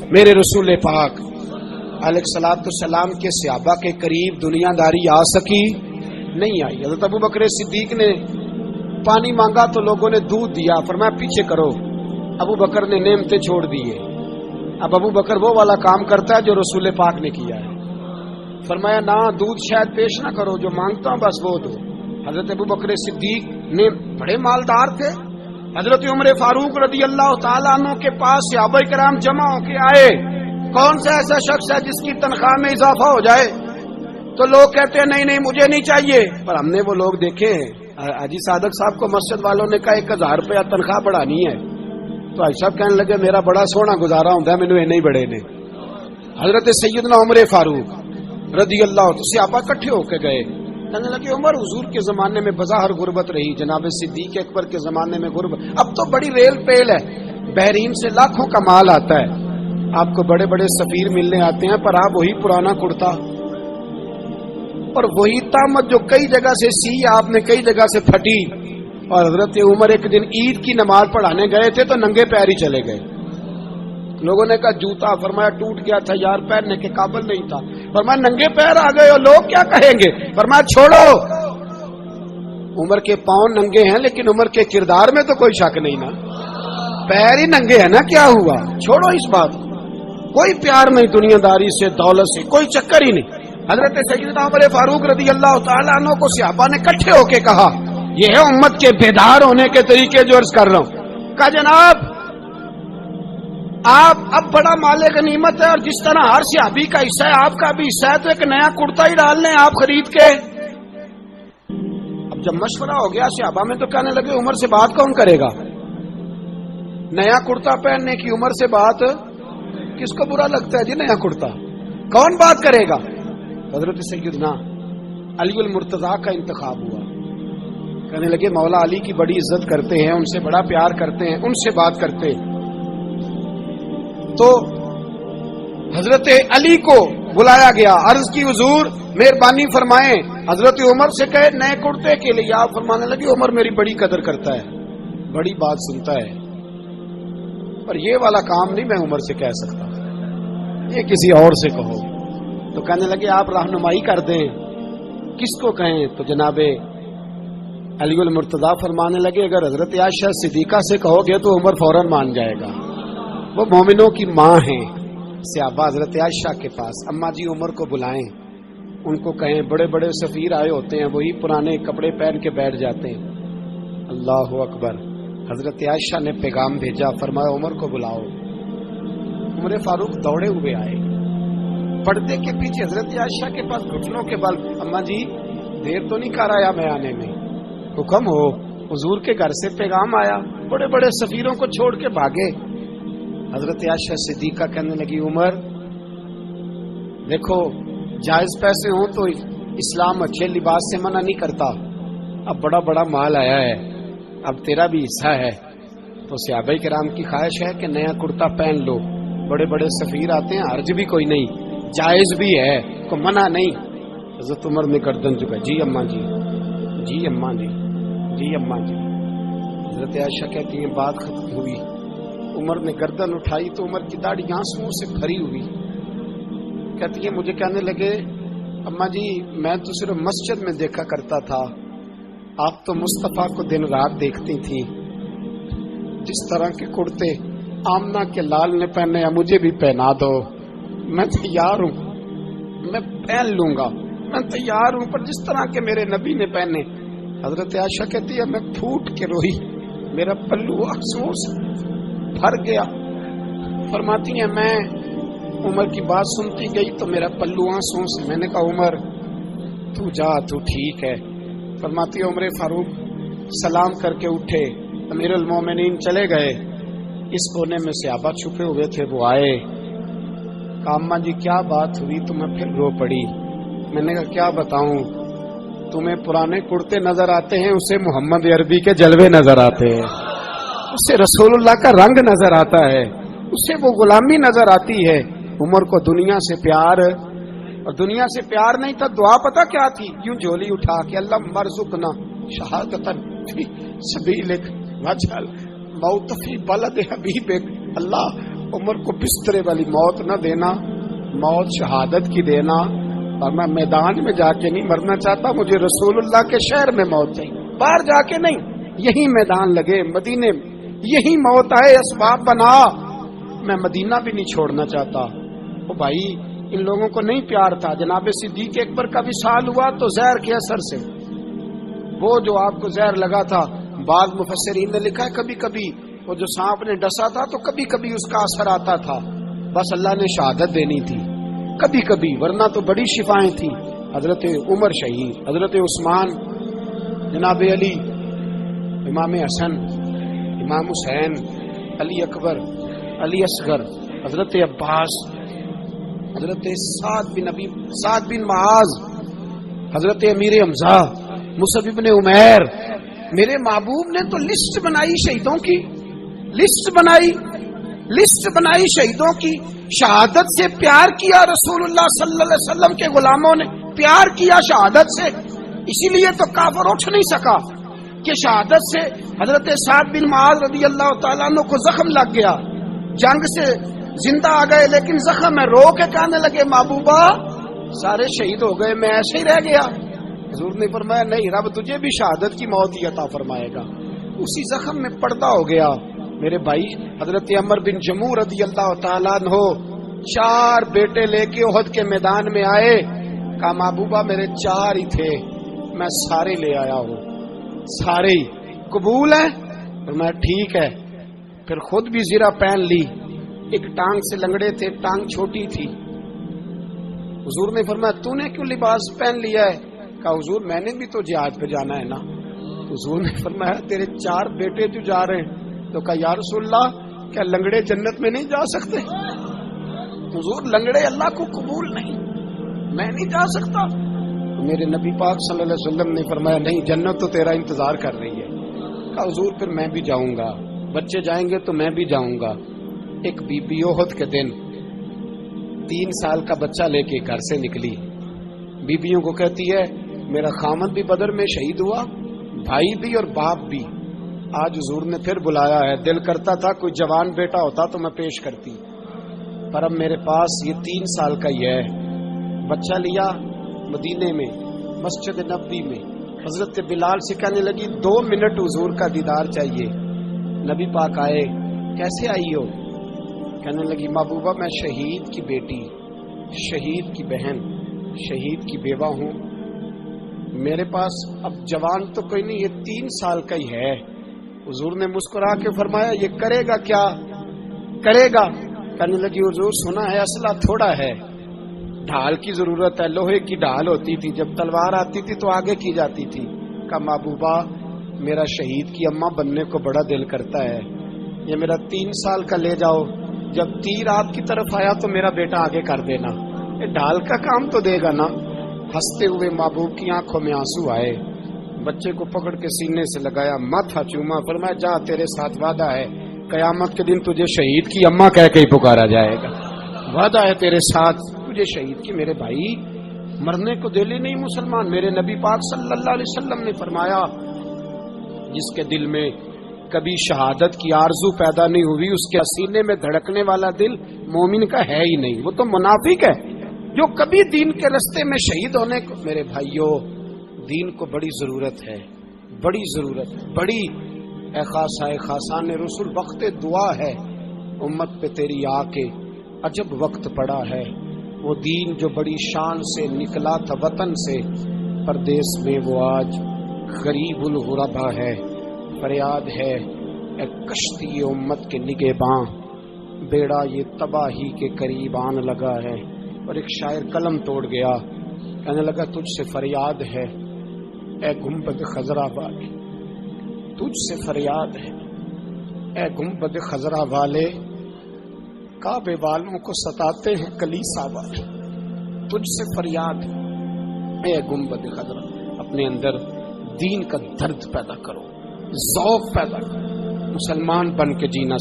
میرے رسول پاک علیہ السلام کے صحابہ کے قریب دنیا داری آ سکی نہیں آئی. حضرت ابو بکر صدیق نے پانی مانگا تو لوگوں نے دودھ دیا، فرمایا پیچھے کرو. ابو بکر نے نعمتیں چھوڑ دیے. اب ابو بکر وہ والا کام کرتا ہے جو رسول پاک نے کیا ہے. فرمایا نہ دودھ شاید پیش نہ کرو، جو مانگتا ہوں بس وہ دو. حضرت ابو بکر صدیق نے بڑے مالدار تھے. حضرت عمر فاروق رضی اللہ تعالیٰ عنہ کے پاس صحابہ کرام جمع ہو کے آئے. کون سا ایسا شخص ہے جس کی تنخواہ میں اضافہ ہو جائے؟ تو لوگ کہتے ہیں نہیں مجھے نہیں چاہیے. پر ہم نے وہ لوگ دیکھے ہیں. حاجی صادق صاحب کو مسجد والوں نے کہا 1000 روپیہ تنخواہ بڑھانی ہے تو حاجی صاحب کہنے لگے میرا بڑا سونا گزارا ہوتا ہے، مینوں نہیں بڑے نے. حضرت سیدنا عمر فاروق رضی اللہ عنہ صحابہ اکٹھے ہو کے گئے. کہنے لگے عمر حضور کے زمانے میں بظاہر غربت رہی، جناب صدیق اکبر کے زمانے میں غربت، اب تو بڑی ریل پیل ہے، بحرین سے لاکھوں کا مال آتا ہے، آپ کو بڑے بڑے سفیر ملنے آتے ہیں، پر آپ وہی پرانا کرتا اور وہی تامت جو کئی جگہ سے سی آپ نے کئی جگہ سے پھٹی. اور حضرت عمر ایک دن عید کی نماز پڑھانے گئے تھے تو ننگے پیر ہی چلے گئے. لوگوں نے کہا جوتا، فرمایا ٹوٹ گیا تھا یار، پہننے کے قابل نہیں تھا. فرمایا ننگے پیر آ گئے اور لوگ کیا کہیں گے؟ فرمایا چھوڑو، عمر کے پاؤں ننگے ہیں لیکن عمر کے کردار میں تو کوئی شک نہیں نا، پیر ہی ننگے ہیں نا، کیا ہوا؟ چھوڑو اس بات کو. کوئی پیار نہیں دنیا داری سے، دولت سے کوئی چکر ہی نہیں. حضرت سیدنا عمر فاروق رضی اللہ تعالیٰ عنہ کو صحابہ نے اکٹھے ہو کے کہا، یہ ہے امت کے بیدار ہونے کے طریقے جو عرض کر رہا ہوں. کہا جناب آپ اب بڑا مال غنیمت ہے اور جس طرح ہر صحابی کا حصہ ہے آپ کا بھی حصہ ہے، تو ایک نیا کرتا ہی ڈال لیں آپ خرید کے. اب جب مشورہ ہو گیا صحابہ میں تو کہنے لگے عمر سے بات کون کرے گا؟ نیا کرتا پہننے کی عمر سے بات کس کو برا لگتا ہے جی؟ نیا کرتا کون بات کرے گا؟ حضرت سیدنا علی المرتضیٰ کا انتخاب ہوا. کہنے لگے مولا علی کی بڑی عزت کرتے ہیں، ان سے بڑا پیار کرتے ہیں، ان سے بات کرتے ہیں. تو حضرت علی کو بلایا گیا، عرض کی حضور مہربانی فرمائیں. حضرت عمر سے کہے نئے کرتے کے لیے، آپ فرمانے لگے عمر میری بڑی قدر کرتا ہے، بڑی بات سنتا ہے، پر یہ والا کام نہیں میں عمر سے کہہ سکتا، یہ کسی اور سے کہو. تو کہنے لگے آپ رہنمائی کر دیں کس کو کہیں؟ تو جناب علی المرتضیٰ فرمانے لگے اگر حضرت عائشہ صدیقہ سے کہو گے تو عمر فوراً مان جائے گا، وہ مومنوں کی ماں ہیں. صحابہ حضرت عائشہ کے پاس، اماں جی عمر کو بلائیں، ان کو کہیں بڑے بڑے سفیر آئے ہوتے ہیں وہی پرانے کپڑے پہن کے بیٹھ جاتے ہیں. اللہ اکبر. حضرت عائشہ نے پیغام بھیجا، فرمایا عمر کو بلاؤ. عمر فاروق دوڑے ہوئے آئے، پردے کے پیچھے حضرت عائشہ کے پاس گھٹنوں کے بل، اماں جی دیر تو نہیں کر آیا میں آنے میں؟ حکم ہو، حضور کے گھر سے پیغام آیا، بڑے بڑے سفیروں کو چھوڑ کے بھاگے. حضرت عائشہ صدیقہ کہنے لگی عمر دیکھو جائز پیسے ہوں تو اسلام اچھے لباس سے منع نہیں کرتا، اب بڑا بڑا مال آیا ہے، اب تیرا بھی حصہ ہے، تو صحابہ کرام کی خواہش ہے کہ نیا کرتا پہن لو، بڑے بڑے سفیر آتے ہیں، حرج بھی کوئی نہیں، جائز بھی ہے، کو منع نہیں. حضرت عمر نے گردن جھکا، جی اماں جی، جی اماں جی، جی اماں جی. حضرت عائشہ کہتی ہیں بات ختم ہوئی، عمر نے گردن اٹھائی تو عمر کی داڑھی آنسوؤں سے بھری ہوئی. کہتی ہے مجھے کہنے لگے اماں جی میں تو صرف مسجد میں دیکھا کرتا تھا، آپ تو مصطفیٰ کو دن رات دیکھتی تھی، جس طرح کے کرتے آمنہ کے لال نے پہنے ہیں مجھے بھی پہنا دو، میں تیار ہوں، میں پہن لوں گا، میں تیار ہوں، پر جس طرح کے میرے نبی نے پہنے. حضرت عائشہ کہتی ہے میں پھوٹ کے روئی، میرا پلو آنسوؤں سے بھر گیا. فرماتی ہیں میں عمر کی بات سنتی گئی تو میرا پلو آنسوؤں سے، میں نے کہا عمر تو جا، تو ٹھیک ہے. فرماتی ہے عمر فاروق سلام کر کے اٹھے، امیر المومنین چلے گئے. اس کونے میں صحابہ چھپے ہوئے تھے، وہ آئے، کہا اماں جی کیا بات ہوئی؟ تو میں پھر رو پڑی. میں نے کہا کیا بتاؤں، تمہیں پرانے کرتے نظر آتے ہیں، اسے محمد عربی کے جلوے نظر آتے ہیں، اسے رسول اللہ کا رنگ نظر آتا ہے، اسے وہ غلامی نظر آتی ہے. عمر کو دنیا سے پیار، اور دنیا سے پیار نہیں تھا، دعا پتہ کیا تھی؟ یوں جھولی اٹھا کے اللہ مرزقنا شہادتن فی سبیلک وجعل موت فی بلد حبیبک. اللہ عمر کو بسترے والی موت نہ دینا، موت شہادت کی دینا، اور میں میدان میں جا کے نہیں مرنا چاہتا، مجھے رسول اللہ کے شہر میں موت چاہیے، باہر جا کے نہیں، یہی میدان لگے مدینے میں، یہی موت آئے، اسباب بنا، میں مدینہ بھی نہیں چھوڑنا چاہتا۔ او بھائی ان لوگوں کو نہیں پیار تھا، جناب صدیق اکبر کا وصال ہوا تو زہر کے اثر سے، وہ جو آپ کو زہر لگا تھا، بعض مفسرین نے لکھا ہے کبھی کبھی وہ جو سانپ نے ڈسا تھا تو کبھی کبھی اس کا اثر آتا تھا، بس اللہ نے شہادت دینی تھی کبھی کبھی، ورنہ تو بڑی شفائیں تھیں۔ حضرت عمر شہید، حضرت عثمان، جناب علی، امام حسن، امام حسین، علی اکبر، علی اصغر، حضرت عباس، حضرت سعد بن معاذ، حضرت امیر حمزہ، مصعب بن عمیر، میرے محبوب نے تو لسٹ بنائی شہیدوں کی، لسٹ بنائی شہیدوں کی، شہادت سے پیار کیا رسول اللہ صلی اللہ علیہ وسلم کے غلاموں نے، پیار کیا شہادت سے، اسی لیے تو کافر اٹھ نہیں سکا کہ شہادت سے حضرت سعد بن معاذ رضی اللہ تعالیٰ عنہ کو زخم لگ گیا، جنگ سے زندہ آ گئے لیکن زخم میں رو کے کہنے لگے محبوبہ سارے شہید ہو گئے، میں ایسے ہی رہ گیا۔ حضور نے فرمایا نہیں، رب تجھے بھی شہادت کی موت ہی عطا فرمائے گا، اسی زخم میں پردہ ہو گیا۔ میرے بھائی حضرت عمر بن جموح رضی اللہ تعالیٰ عنہ 4 بیٹے لے کے احد کے میدان میں آئے، کہا محبوبہ میرے 4 ہی تھے، میں سارے لے آیا ہوں، سارے ہی قبول ہیں؟ فرمایا ٹھیک ہے، پھر خود بھی زرہ پہن لی، ایک ٹانگ سے لنگڑے تھے، ٹانگ چھوٹی تھی، حضور نے فرمایا تو نے کیوں لباس پہن لیا ہے؟ کہا حضور میں نے بھی تو جہاد پہ جانا ہے نا۔ حضور نے فرمایا تیرے 4 بیٹے جو جا رہے ہیں، تو کہا یا رسول اللہ کیا لنگڑے جنت میں نہیں جا سکتے؟ حضور لنگڑے اللہ کو قبول نہیں، میں نہیں جا سکتا۔ میرے نبی پاک صلی اللہ علیہ وسلم نے فرمایا نہیں، جنت تو تیرا انتظار کر رہی ہے۔ کہا حضور پھر میں بھی جاؤں گا، بچے جائیں گے تو میں بھی جاؤں گا۔ ایک بی بی احد کے دن 3 سال کا بچہ لے کے گھر سے نکلی، بیویوں کو کہتی ہے میرا خامد بھی بدر میں شہید ہوا، بھائی بھی اور باپ بھی، آج حضور نے پھر بلایا ہے، دل کرتا تھا کوئی جوان بیٹا ہوتا تو میں پیش کرتی، پر اب میرے پاس یہ 3 سال کا ہی ہے۔ بچہ لیا مدینے میں مسجد نبوی میں، حضرت بلال سے کہنے لگی 2 منٹ حضور کا دیدار چاہیے۔ نبی پاک آئے، کیسے آئی ہو؟ کہنے لگی محبوبہ میں شہید کی بیٹی، شہید کی بہن، شہید کی بیوہ ہوں، میرے پاس اب جوان تو کوئی نہیں، یہ 3 سال کا ہی ہے۔ حضور نے مسکرا کے فرمایا یہ کرے گا کیا؟ کرے گا؟ کہنے لگی حضور سنا ہے اسلحہ تھوڑا ہے، ڈھال کی ضرورت ہے، لوہے کی ڈھال ہوتی تھی، جب تلوار آتی تھی تو آگے کی جاتی تھی۔ کہا محبوبہ میرا شہید کی اماں بننے کو بڑا دل کرتا ہے، یہ میرا 3 سال کا لے جاؤ، جب تیر آپ کی طرف آیا تو میرا بیٹا آگے کر دینا، یہ ڈھال کا کام تو دے گا نا۔ ہنستے ہوئے محبوب کی آنکھوں میں آنسو آئے، بچے کو پکڑ کے سینے سے لگایا، ماتھا چوما، فرمایا جا تیرے ساتھ وعدہ ہے قیامت کے دن تجھے شہید کی اماں کہہ کے ہی پکارا جائے گا، وعدہ ہے تیرے ساتھ تجھے شہید کی۔ میرے بھائی مرنے کو دل ہی نہیں مسلمان، میرے نبی پاک صلی اللہ علیہ وسلم نے فرمایا جس کے دل میں کبھی شہادت کی آرزو پیدا نہیں ہوئی، اس کے سینے میں دھڑکنے والا دل مومن کا ہے ہی نہیں، وہ تو منافق ہے جو کبھی دین کے راستے میں شہید ہونے کو۔ میرے بھائیوں دین کو بڑی ضرورت ہے، بڑی ضرورت ہے، بڑی۔ اے خاصان رسول وقت دعا ہے، امت پہ تیری آ کے عجب وقت پڑا ہے، وہ دین جو بڑی شان سے نکلا تھا وطن سے، پردیس میں وہ آج غریب الغربا ہے۔ فریاد ہے اے کشتی امت کے نگہباں، بیڑا یہ تباہی کے قریب آن لگا ہے۔ اور ایک شاعر قلم توڑ گیا، کہنے لگا تجھ سے فریاد ہے اے گنبد خضرا والے، تجھ سے فریاد ہے اے گنبد خضرا والے، کعبے والوں کو ستاتے ہیں کلیسا والے، تجھ سے فریاد ہے اے گنبد خضرا۔ اپنے اندر دین کا درد پیدا کرو، ذوق پیدا کرو، مسلمان بن کے جینا